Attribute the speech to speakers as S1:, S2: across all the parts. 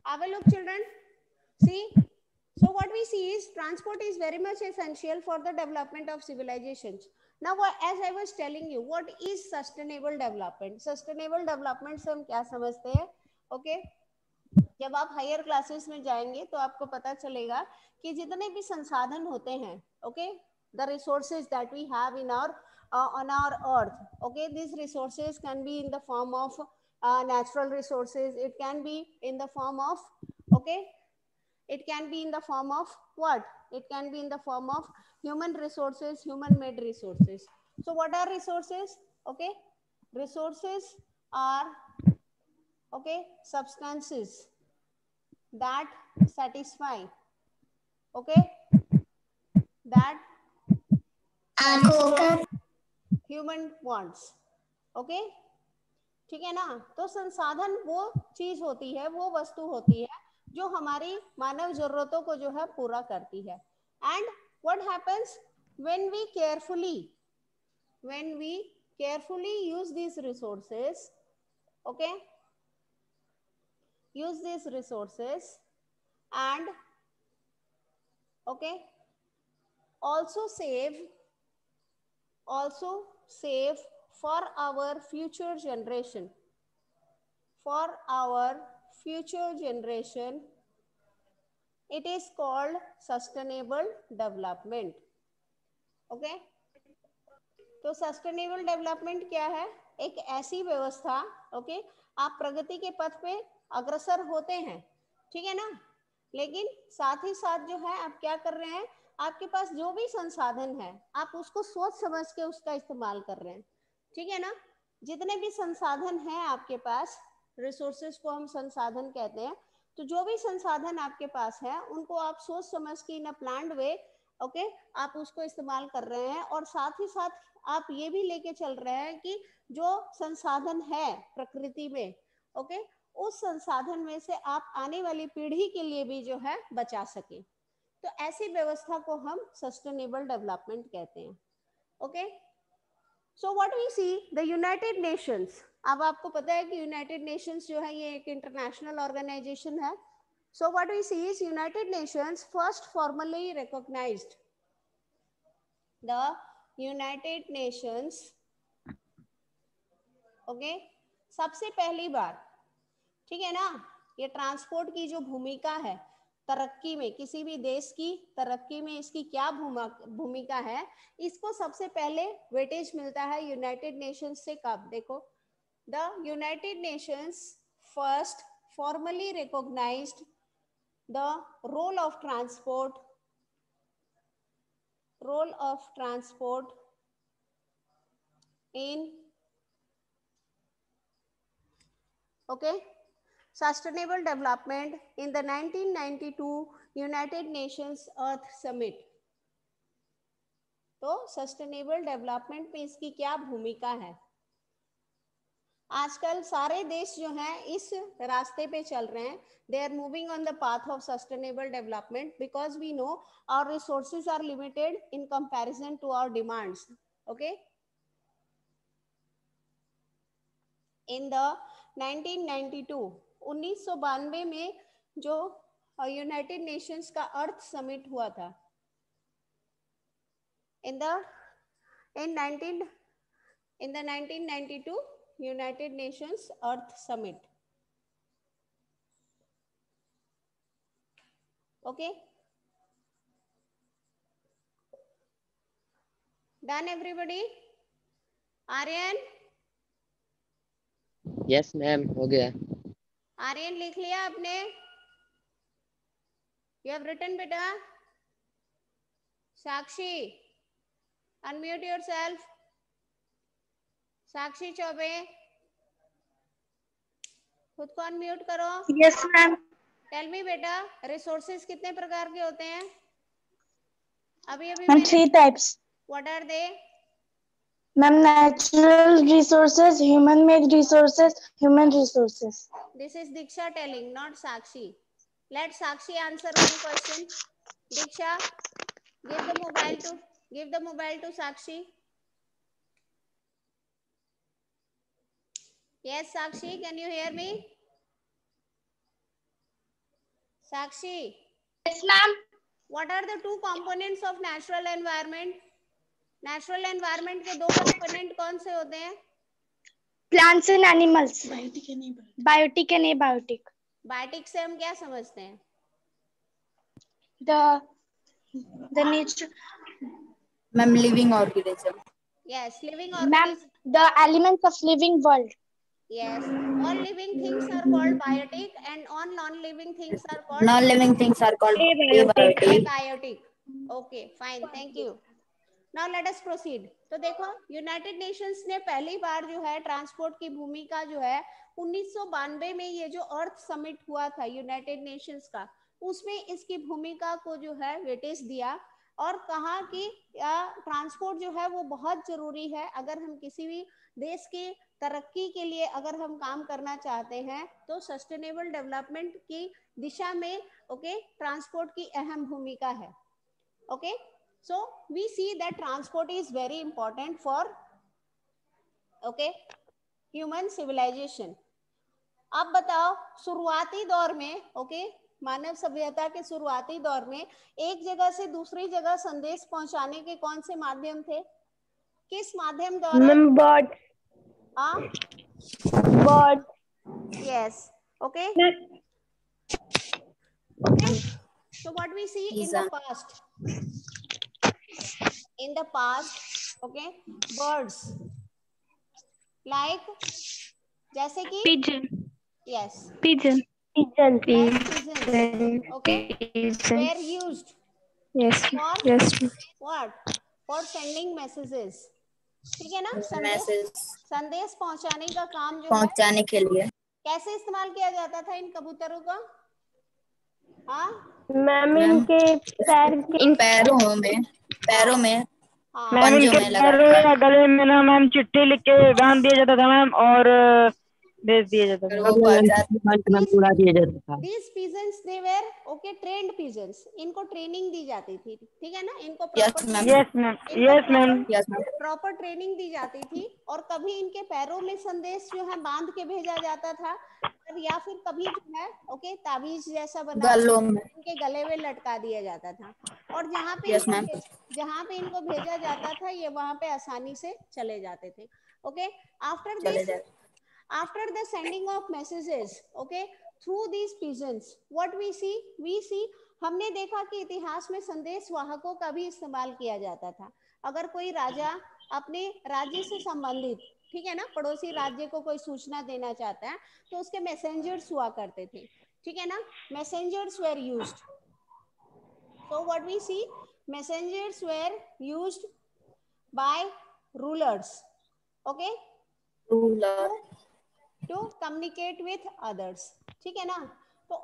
S1: Have a look, children. See, so what we see is transport is very much essential for the development of civilizations. Now, as I was telling you, what is sustainable development? Sustainable development से हम क्या समझते हैं? Okay, जब आप higher classes में जाएंगे तो आपको पता चलेगा कि जितने भी संसाधन होते हैं, okay, the resources that we have in our on our earth, okay, these resources can be in the form of natural resources, it can be in the form of, okay, it can be in the form of what? It can be in the form of human resources, human made resources. So what are resources? Okay, resources are, okay, substances that satisfy, okay, that satisfy human wants, okay, ठीक है ना। तो संसाधन वो चीज होती है, वो वस्तु होती है जो हमारी मानव जरूरतों को जो है पूरा करती है। And what happens when we carefully use these resources, okay, use these resources and, okay, also save for our future generation, for our future generation, it is called sustainable development, okay। तो sustainable development क्या है? एक ऐसी व्यवस्था, okay, आप प्रगति के पथ पे अग्रसर होते हैं, ठीक है ना, लेकिन साथ ही साथ जो है आप क्या कर रहे हैं, आपके पास जो भी संसाधन है आप उसको सोच समझ के उसका इस्तेमाल कर रहे हैं, ठीक है ना। जितने भी संसाधन हैं आपके पास, रिसोर्सेज को हम संसाधन कहते हैं, तो जो भी संसाधन आपके पास है उनको आप सोच समझ के इन अ प्लान्ड वे, ओके, आप उसको इस्तेमाल कर रहे हैं। और साथ ही साथ आप ये भी लेके चल रहे हैं कि जो संसाधन है प्रकृति में, ओके, उस संसाधन में से आप आने वाली पीढ़ी के लिए भी जो है बचा सके। तो ऐसी व्यवस्था को हम सस्टेनेबल डेवलपमेंट कहते हैं, okay. So what we see the United Nations, अब आपको पता है कि यूनाइटेड नेशंस जो है ये एक इंटरनेशनल ऑर्गेनाइजेशन है। So what we see is United Nations first formally recognised, the United Nations, okay, सबसे पहली बार, ठीक है ना। ये ट्रांसपोर्ट की जो भूमिका है तरक्की में, किसी भी देश की तरक्की में इसकी क्या भूमिका है, इसको सबसे पहले वेटेज मिलता है यूनाइटेड नेशंस से। कब? देखो, the United Nations first formally recognised the role of transport in, okay, sustainable development in the 1992 United Nations Earth Summit। तो सस्टेनेबल डेवलपमेंट में इसकी क्या भूमिका है? आजकल सारे देश जो हैं इस रास्ते पे चल रहे हैं, they are moving on the path of sustainable development because we know our resources are limited in comparison to our demands, okay. In the 1992 में जो यूनाइटेड नेशंस का अर्थ समिट हुआ था, in the 1992 United Nations Earth Summit, okay, done everybody? Aryan?
S2: Yes ma'am, हो गया।
S1: आर्यन लिख लिया आपने? यू हैव रिटन बेटा? साक्षी, अनम्यूट योरसेल्फ। साक्षी चौबे, खुद को अनम्यूट करो।
S3: Yes ma'am.
S1: टेल मी बेटा, रिसोर्सेज कितने प्रकार के होते हैं? अभी
S3: ma'am 3 types.
S1: What are they?
S3: Ma'am natural resources, human made resources, human resources.
S1: This is Diksha telling, not Sakshi. Let Sakshi answer one question. Diksha, give the mobile to Sakshi. Yes, Sakshi, can you hear me? Sakshi,
S3: Yes, ma'am.
S1: what are the two components of natural environment? Natural environment के दो component कौन से होते हैं?
S3: Plants and animals. Biotic and abiotic. Biotic and abiotic.
S1: Biotic से हम क्या समझते हैं?
S3: The nature.
S2: Ma'am, living organism.
S1: Yes, living
S3: Ma'am,
S1: organism.
S3: the elements of living world.
S1: Yes, all living things are called biotic and all non-living things are called
S2: Non-living things are called
S3: Abiotic.
S2: abiotic.
S1: abiotic. Okay, fine, thank you. Now let us proceed. तो देखो, United Nations ने पहली बार जो है transport की भूमिका जो है 1992 में ये जो अर्थ समिट हुआ था यूनाइटेड नेशंस का, उसमें इसकी भूमिका को जो है वेटेज दिया और कहा कि ट्रांसपोर्ट जो है वो बहुत जरूरी है। अगर हम किसी भी देश की तरक्की के लिए अगर हम काम करना चाहते हैं तो सस्टेनेबल डेवलपमेंट की दिशा में ट्रांसपोर्ट की अहम भूमिका है। So we see that transport is very important for human civilization. अब बताओ, शुरुआती दौर में मानव सभ्यता के शुरुआती दौर में एक जगह से दूसरी जगह संदेश पहुंचाने के कौन से माध्यम थे? किस माध्यम द्वारा?
S3: Birds. Birds.
S1: Yes. Okay. So what we see in the past? In the past, birds like जैसे कि
S3: Pigeon.
S1: yes,
S3: Pigeon. Pigeon.
S1: like pigeons, were used
S3: Yes.
S1: for
S3: Yes.
S1: what? For sending messages. ठीक है ना? संदेश पहुंचाने का काम जो है
S2: पहुंचाने के लिए
S1: कैसे इस्तेमाल किया जाता था इन कबूतरों का?
S3: मैम इनके
S2: पैरों में
S3: मैम इनके पैरों या गले में ना मैम चिट्ठी लिख के बांध दिया जाता था मैम और भेज दिया जाता था।
S1: These pigeons they were trained pigeons. इनको ट्रेनिंग दी जाती थी, ठीक है ना? इनको प्रॉपर ट्रेनिंग दी जाती थी और कभी इनके पैरों में संदेश जो है बांध के भेजा जाता था या फिर कभी जो है ताबीज जैसा बना इनके गले में लटका दिया जाता था और जहाँ पे इनको भेजा जाता था ये वहां पे आसानी से चले जाते थे। After the sending of messages through these pigeons, what we see हमने देखा कि इतिहास में संदेश वाहकों का भी इस्तेमाल किया जाता था। अगर कोई राजा अपने राज्य से संबंधित, ठीक है ना, पड़ोसी राज्य को कोई सूचना देना चाहता है तो उसके मैसेंजर्स हुआ करते थे, ठीक है ना? Messengers where used. So what we see, messengers were used by rulers, to communicate with others, ठीक है ना? तो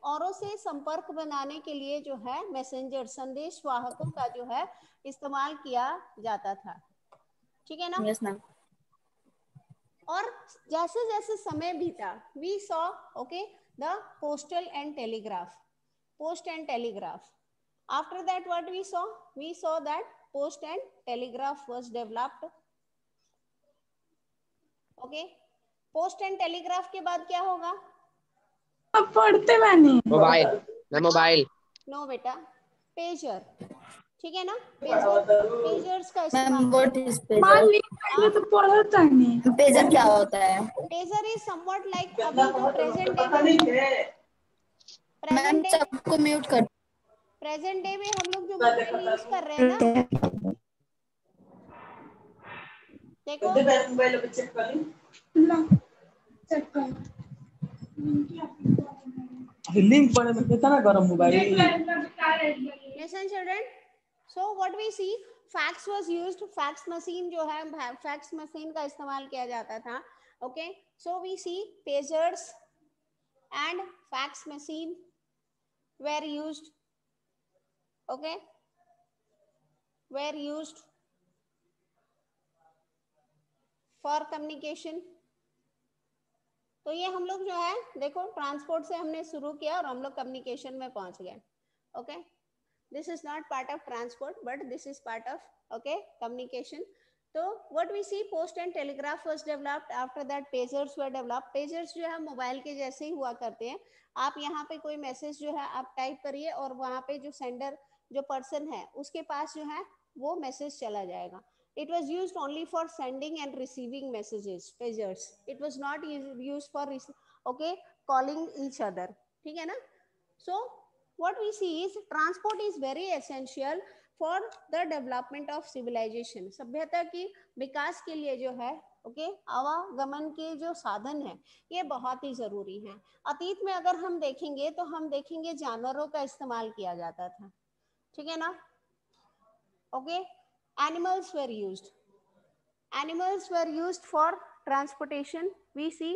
S1: औरों से संपर्क बनाने के लिए जो है मैसेंजर संदेश वाहकों का जो है इस्तेमाल किया जाता था, ठीक है ना?
S2: Yes, ma'am.
S1: और जैसे जैसे समय बीता we saw the postal and telegraph, post and telegraph. After that what we saw that post and telegraph was developed. Post and telegraph के बाद क्या होगा?
S3: अब पढ़ते मैंने
S2: मोबाइल
S1: नो बेटा, पेजर, ठीक है ना? पेजर्स का इस्तेमाल।
S3: तो पढ़ता नहीं।
S2: पेजर क्या होता है?
S1: पेजर इज समवॉट लाइक अभी जो प्रेजेंट डे में
S2: सबको म्यूट कर।
S1: प्रेजेंट डे में हम लोग जो मोबाइल यूज कर रहे हैं ना, देखो
S3: लिंक पड़े में कितना गरम mobile.
S1: Listen children, so what we see, fax was used, fax machine जो है fax machine का इस्तेमाल किया जाता था। So we see pagers and fax machine were used, were used for communication. तो ये हम लोग जो है देखो ट्रांसपोर्ट से हमने शुरू किया और हम लोग कम्युनिकेशन में पहुंच गए। This is not part of transport but this is part of communication. तो what we see, post and telegraph was developed, after that pagers were developed. Pagers जो है मोबाइल के जैसे ही हुआ करते हैं, आप यहाँ पे कोई मैसेज जो है आप टाइप करिए और वहाँ पे जो सेंडर जो पर्सन है उसके पास जो है वो मैसेज चला जाएगा। It was used only for sending and receiving messages, pagers. It was not used for okay calling each other. ठीक है ना? So what we see is transport is very essential for the development of civilization. सभ्यता की विकास के लिए जो है okay आवागमन के जो साधन है ये बहुत ही जरूरी है। अतीत में अगर हम देखेंगे तो हम देखेंगे जानवरों का इस्तेमाल किया जाता था, ठीक है ना? Okay, animals were used. Animals were used for transportation, we see.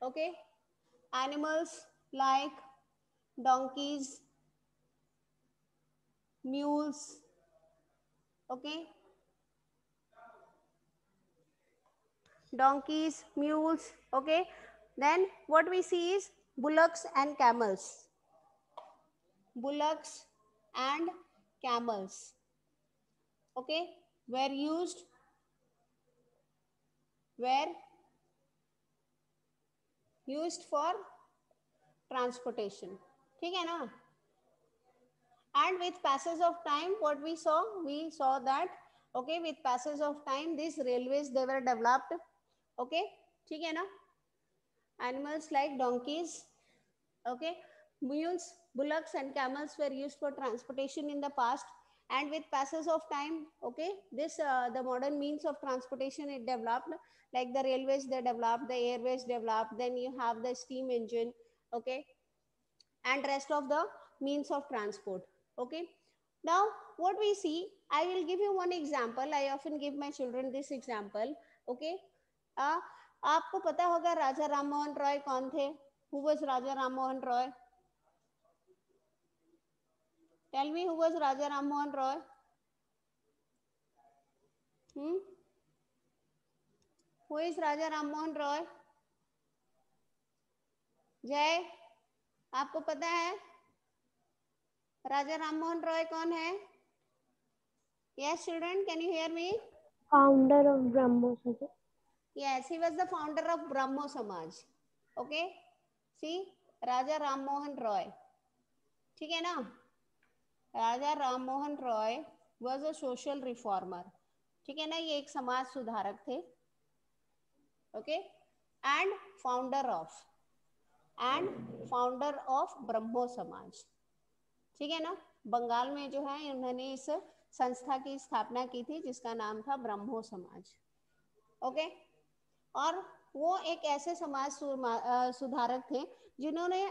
S1: Okay, animals like donkeys, mules, okay, donkeys, mules, okay. Then what we see is bullocks and camels. Bullocks and camels, okay, were used for transportation, ठीक है ना? And with passage of time what we saw that okay with passage of time these railways they were developed, okay, ठीक है ना? Animals like donkeys, okay, mules, bullocks and camels were used for transportation in the past, and with passage of time okay this the modern means of transportation it developed, like the railways they developed, the airways developed, then you have the steam engine, okay, and rest of the means of transport, okay. Now what we see, I will give you one example, I often give my children this example, okay. आपको पता होगा राजा राममोहन रॉय कौन थे? Who was Raja Ram Mohan Roy? Tell me, who was Raja Ram Mohan Roy? Who is Raja Ram Mohan Roy? जय, आपको पता है राजा राम मोहन रॉय कौन है? Yes, children, can you hear me?
S4: Founder of Brahmo Samaj.
S1: Yes, he was the founder of Brahmo Samaj. Okay, see, Raja Ram Mohan Roy, ठीक है ना? राजा Ram Mohan Roy was a social reformer, ठीक है ना? ये एक समाज सुधारक थे, ओके, एंड फाउंडर ऑफ ब्रह्मो समाज, ठीक है ना? बंगाल में जो है उन्होंने इस संस्था की स्थापना की थी जिसका नाम था ब्रह्मो समाज, ओके। और वो एक ऐसे समाज सुधारक थे जिन्होंने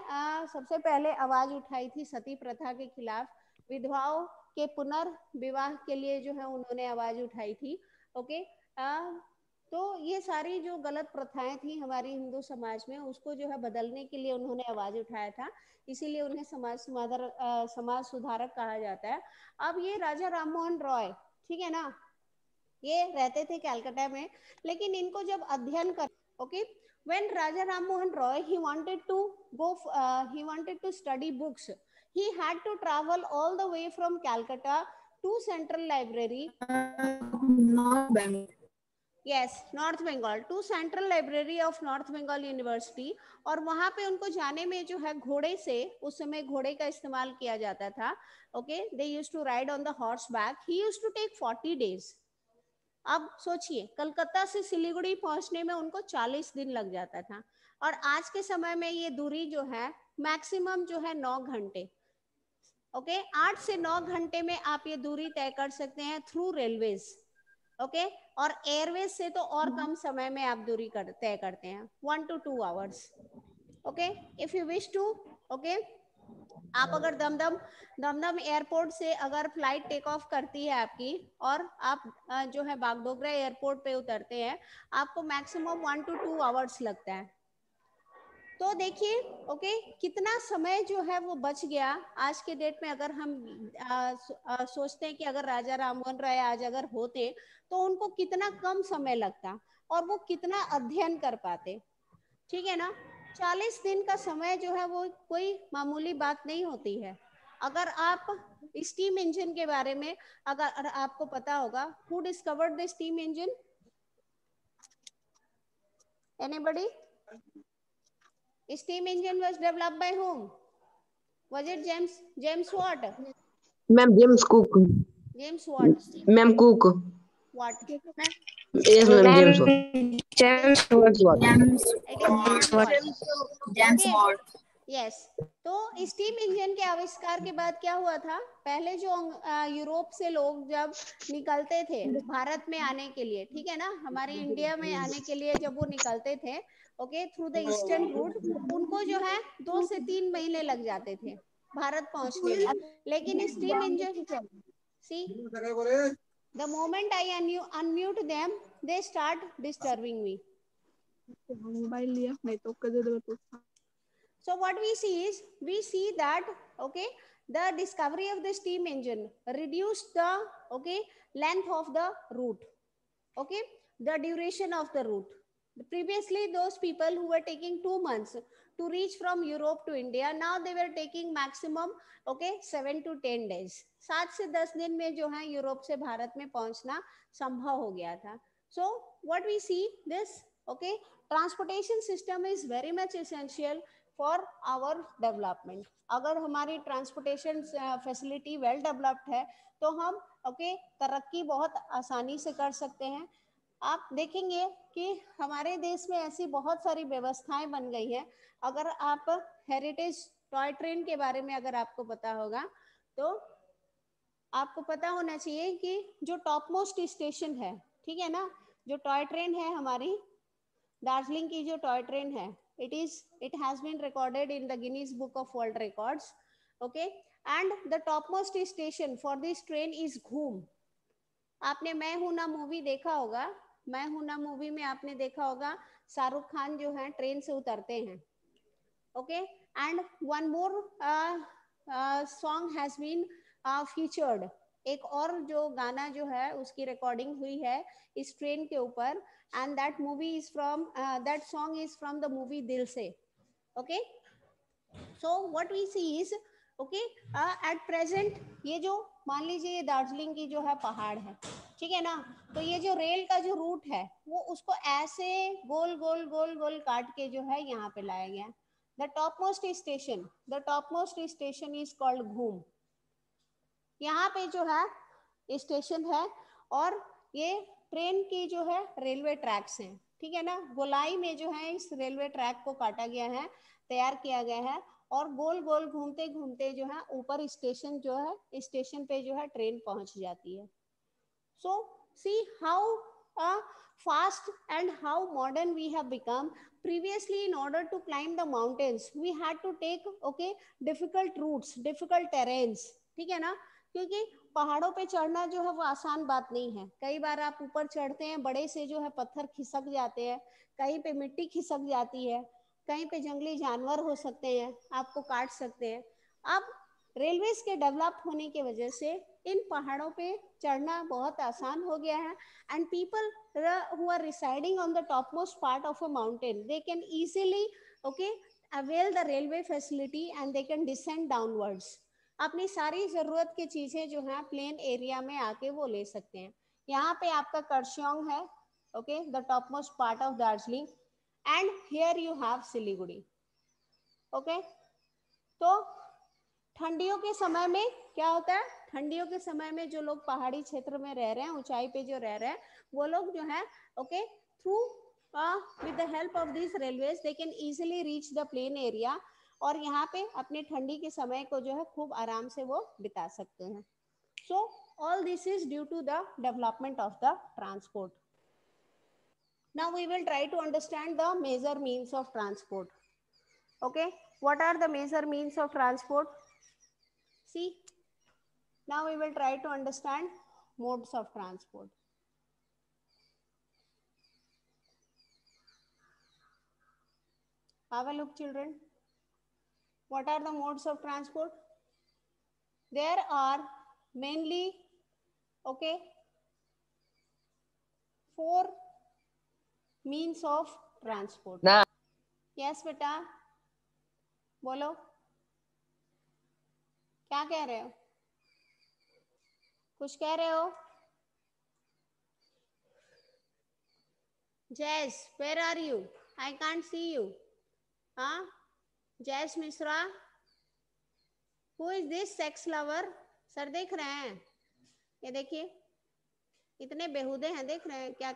S1: सबसे पहले आवाज उठाई थी सती प्रथा के खिलाफ, विधवाओं के पुनर्विवाह के लिए जो है उन्होंने आवाज उठाई थी, ओके। तो ये सारी जो गलत प्रथाएं थी हमारी हिंदू समाज में उसको जो है बदलने के लिए उन्होंने आवाज उठाया था, इसीलिए उन्हें समाज सुधारक कहा जाता है। अब ये राजा राम मोहन रॉय, ठीक है ना, ये रहते थे कलकत्ता में, लेकिन इनको जब अध्ययन कर okay when Raja Ram Mohan Roy he wanted to study books, he had to travel all the way from Calcutta to Central Library,
S2: North Bengal.
S1: Yes, North Bengal, to Central Library of North Bengal University, और वहां पे उनको जाने में जो है घोड़े से, उस समय घोड़े का इस्तेमाल किया जाता था, okay, they used to ride on the horseback, he used to take 40 days। अब सोचिए कलकत्ता से सिलीगुड़ी पहुंचने में उनको 40 दिन लग जाता था, और आज के समय में ये दूरी जो है मैक्सिमम जो है 9 घंटे, ओके, 8 से 9 घंटे में आप ये दूरी तय कर सकते हैं थ्रू रेलवेज, ओके, और एयरवेज से तो और कम समय में आप दूरी तय करते हैं 1 to 2 hours, okay, if you wish to, okay. आप अगर दमदम एयरपोर्ट से अगर फ्लाइट टेक ऑफ करती है आपकी और आप जो है बागडोगरा एयरपोर्ट पे उतरते हैं, आपको मैक्सिमम 1 to 2 hours लगता है। तो देखिए ओके कितना समय जो है वो बच गया आज के डेट में। अगर हम सोचते हैं कि अगर राजा राममोहन राय आज अगर होते तो उनको कितना कम समय लगता और वो कितना अध्ययन कर पाते, ठीक है ना। 40 दिन का समय जो है वो कोई मामूली बात नहीं होती है। अगर आप स्टीम इंजन के बारे में अगर आपको पता होगा, who discovered the steam engine? Anybody? Steam engine was developed by whom? Was it James what?
S5: Ma'am, James Cook.
S1: James what?
S5: Ma'am, Cook.
S1: What?
S5: Yes, ma'am, James Watt.
S3: James
S5: Watt.
S1: It is James Watt.
S2: James
S1: Okay.
S2: Watt.
S1: Yes तो steam engine के आविष्कार के बाद क्या हुआ था, पहले जो यूरोप से लोग जब निकलते थे भारत में आने के लिए, ठीक है ना, हमारे इंडिया में आने के लिए जब वो निकलते थे okay through the eastern route, उनको जो है 2 से 3 महीने लग जाते थे भारत पहुंचने में। लेकिन steam engine, see the moment I unmute them they start disturbing me.
S2: Mobile लिया नहीं तो कदे दे।
S1: So what we see that okay the discovery of the steam engine reduced the okay length of the route, okay the duration of the route. Previously those people who were taking 2 months to reach from Europe to India, now they were taking maximum okay 7 to 10 days, 7 से 10 दिन में जो है Europe से भारत में पहुंचना संभव हो गया था। So what we see this okay transportation system is very much essential for our development. अगर हमारी ट्रांसपोर्टेशन फैसिलिटी वेल डेवलप्ड है तो हम ओके तरक्की बहुत आसानी से कर सकते हैं। आप देखेंगे कि हमारे देश में ऐसी बहुत सारी व्यवस्थाएं बन गई हैं। अगर आप हेरिटेज टॉय ट्रेन के बारे में अगर आपको पता होगा तो आपको पता होना चाहिए कि जो टॉप मोस्ट स्टेशन है, ठीक है ना, जो टॉय ट्रेन है हमारी दार्जिलिंग की जो टॉय ट्रेन है, it has been recorded in the Guinness Book of World Records, okay, and the topmost station for this train is Ghum। आपने मैं हूं ना मूवी देखा होगा, मैं हूं ना मूवी में आपने देखा होगा शाहरुख खान जो है ट्रेन से उतरते हैं, okay, and one more song has been featured, एक और जो गाना जो है उसकी रिकॉर्डिंग हुई है इस ट्रेन के ऊपर, and that movie is from that song is from the movie Dil Se, okay। So what we see is okay at present ये जो मान लीजिए ये दार्जिलिंग की जो है पहाड़ है, ठीक है ना, तो ये जो रेल का जो रूट है वो उसको ऐसे गोल गोल गोल गोल काट के जो है यहाँ पे लाया गया। the topmost station is called Ghum। यहाँ पे जो है स्टेशन है और ये ट्रेन की जो है रेलवे ट्रैक्स हैं, ठीक है ना, गोलाई में जो है इस रेलवे ट्रैक को काटा गया है, तैयार किया गया है और गोल गोल घूमते घूमते जो है ऊपर स्टेशन जो है स्टेशन पे जो है ट्रेन पहुंच जाती है। So see how fast and how modern we have become। Previously in order to climb the mountains we had to take okay difficult routes, difficult terrains, ठीक है ना, क्योंकि पहाड़ों पे चढ़ना जो है वो आसान बात नहीं है। कई बार आप ऊपर चढ़ते हैं, बड़े से जो है पत्थर खिसक जाते हैं, कहीं पे मिट्टी खिसक जाती है, कहीं पे जंगली जानवर हो सकते हैं, आपको काट सकते हैं। अब रेलवेज के डेवलप होने की वजह से इन पहाड़ों पे चढ़ना बहुत आसान हो गया है and people who are residing on the topmost part of a mountain they can easily okay avail the railway facility and they can descend downwards। अपनी सारी जरूरत की चीजें जो है प्लेन एरिया में आके वो ले सकते हैं। यहाँ पे आपका कर्शियोंग है, okay the top most part of Darjeeling and here you have Siliguri, okay. तो ठंडियों के समय में क्या होता है, ठंडियों के समय में जो लोग पहाड़ी क्षेत्र में रह रहे हैं, ऊंचाई पे जो रह रहे हैं, वो लोग जो है okay through with the help of these railways they can easily reach the plain area और यहाँ पे अपने ठंडी के समय को जो है खूब आराम से वो बिता सकते हैं। So all this is due to the development of the transport। Now we will try to understand the major means of transport, okay। What are the major means of transport? See, now we will try to understand modes of transport। Have a look children, what are the modes of transport? There are mainly okay 4 means of transport।
S5: ना
S1: yes बेटा बोलो क्या कह रहे हो? कुछ कह रहे हो? Jess, where are you? I can't see you. हाँ, Jess Mishra. Who is this sex lover? Sir देख रहे हैं? ये देखिए, इतने बेहुदे हैं, देख रहे हैं क्या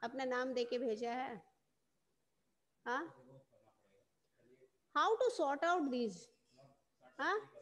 S1: अपना नाम देके भेजा है? हाँ, how to sort out these? हाँ,